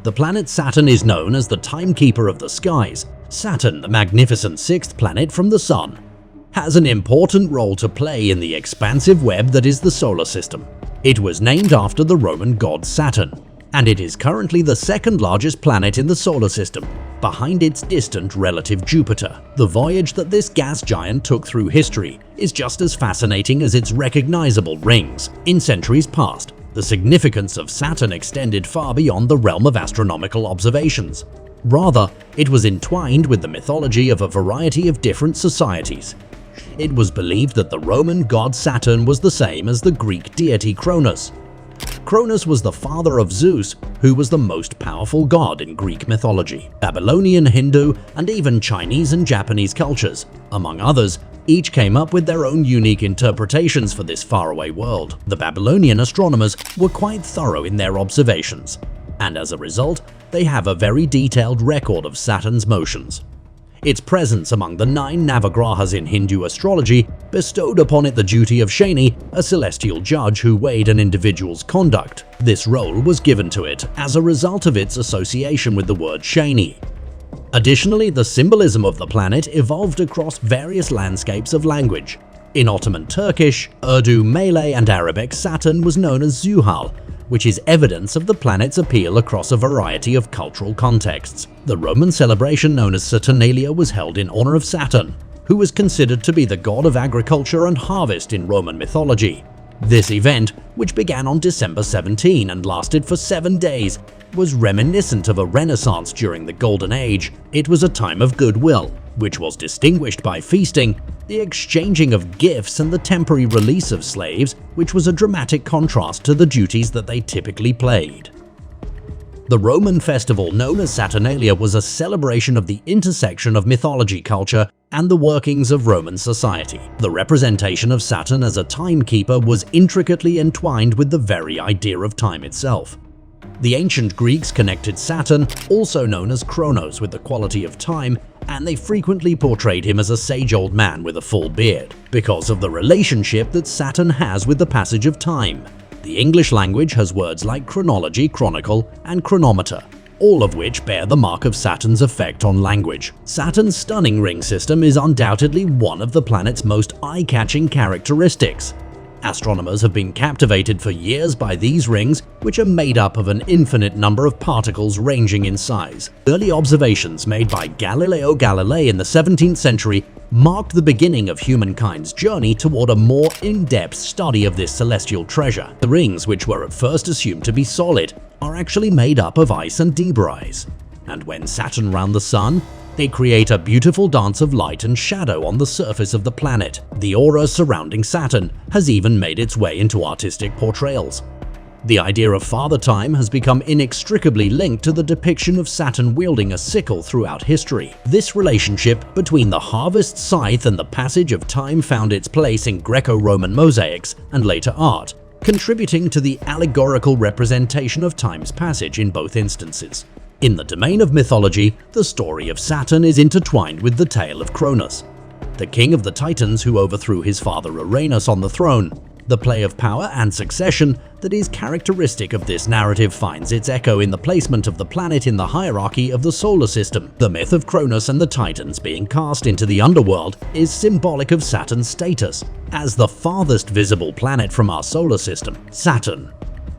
The planet Saturn is known as the timekeeper of the skies. Saturn, the magnificent sixth planet from the Sun, has an important role to play in the expansive web that is the solar system. It was named after the Roman god Saturn, and it is currently the second largest planet in the solar system, behind its distant relative Jupiter. The voyage that this gas giant took through history is just as fascinating as its recognizable rings. In centuries past, the significance of Saturn extended far beyond the realm of astronomical observations. Rather, it was entwined with the mythology of a variety of different societies. It was believed that the Roman god Saturn was the same as the Greek deity Cronus. Cronus was the father of Zeus, who was the most powerful god in Greek mythology. Babylonian, Hindu, and even Chinese and Japanese cultures, among others, each came up with their own unique interpretations for this faraway world. The Babylonian astronomers were quite thorough in their observations, and as a result, they have a very detailed record of Saturn's motions. Its presence among the 9 Navagrahas in Hindu astrology bestowed upon it the duty of Shani, a celestial judge who weighed an individual's conduct. This role was given to it as a result of its association with the word Shani. Additionally, the symbolism of the planet evolved across various landscapes of language. In Ottoman Turkish, Urdu, Malay, and Arabic, Saturn was known as Zuhal, which is evidence of the planet's appeal across a variety of cultural contexts. The Roman celebration known as Saturnalia was held in honor of Saturn, who was considered to be the god of agriculture and harvest in Roman mythology. This event, which began on December 17 and lasted for 7 days, was reminiscent of a renaissance during the Golden Age. It was a time of goodwill, which was distinguished by feasting, the exchanging of gifts, and the temporary release of slaves, which was a dramatic contrast to the duties that they typically played. The Roman festival known as Saturnalia was a celebration of the intersection of mythology culture and the workings of Roman society. The representation of Saturn as a timekeeper was intricately entwined with the very idea of time itself. The ancient Greeks connected Saturn, also known as Kronos, with the quality of time, and they frequently portrayed him as a sage old man with a full beard, because of the relationship that Saturn has with the passage of time. The English language has words like chronology, chronicle, and chronometer, all of which bear the mark of Saturn's effect on language. Saturn's stunning ring system is undoubtedly one of the planet's most eye-catching characteristics. Astronomers have been captivated for years by these rings, which are made up of an infinite number of particles ranging in size. Early observations made by Galileo Galilei in the 17th century marked the beginning of humankind's journey toward a more in-depth study of this celestial treasure. The rings, which were at first assumed to be solid, are actually made up of ice and debris. And when Saturn round the Sun, they create a beautiful dance of light and shadow on the surface of the planet. The aura surrounding Saturn has even made its way into artistic portrayals. The idea of Father Time has become inextricably linked to the depiction of Saturn wielding a sickle throughout history. This relationship between the harvest scythe and the passage of time found its place in Greco-Roman mosaics and later art, contributing to the allegorical representation of time's passage in both instances. In the domain of mythology, the story of Saturn is intertwined with the tale of Cronus, the king of the Titans who overthrew his father Uranus on the throne. The play of power and succession that is characteristic of this narrative finds its echo in the placement of the planet in the hierarchy of the solar system. The myth of Cronus and the Titans being cast into the underworld is symbolic of Saturn's status as the farthest visible planet from our solar system. Saturn,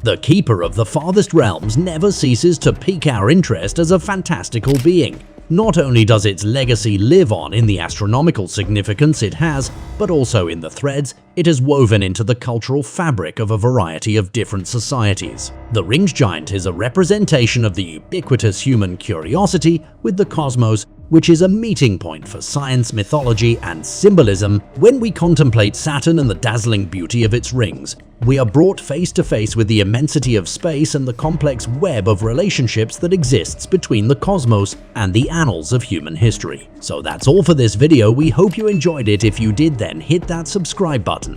the keeper of the farthest realms, never ceases to pique our interest as a fantastical being. Not only does its legacy live on in the astronomical significance it has, but also in the threads it has woven into the cultural fabric of a variety of different societies. The ringed giant is a representation of the ubiquitous human curiosity with the cosmos, which is a meeting point for science, mythology, and symbolism. When we contemplate Saturn and the dazzling beauty of its rings, we are brought face to face with the immensity of space and the complex web of relationships that exists between the cosmos and the annals of human history. So that's all for this video. We hope you enjoyed it. If you did, then hit that subscribe button.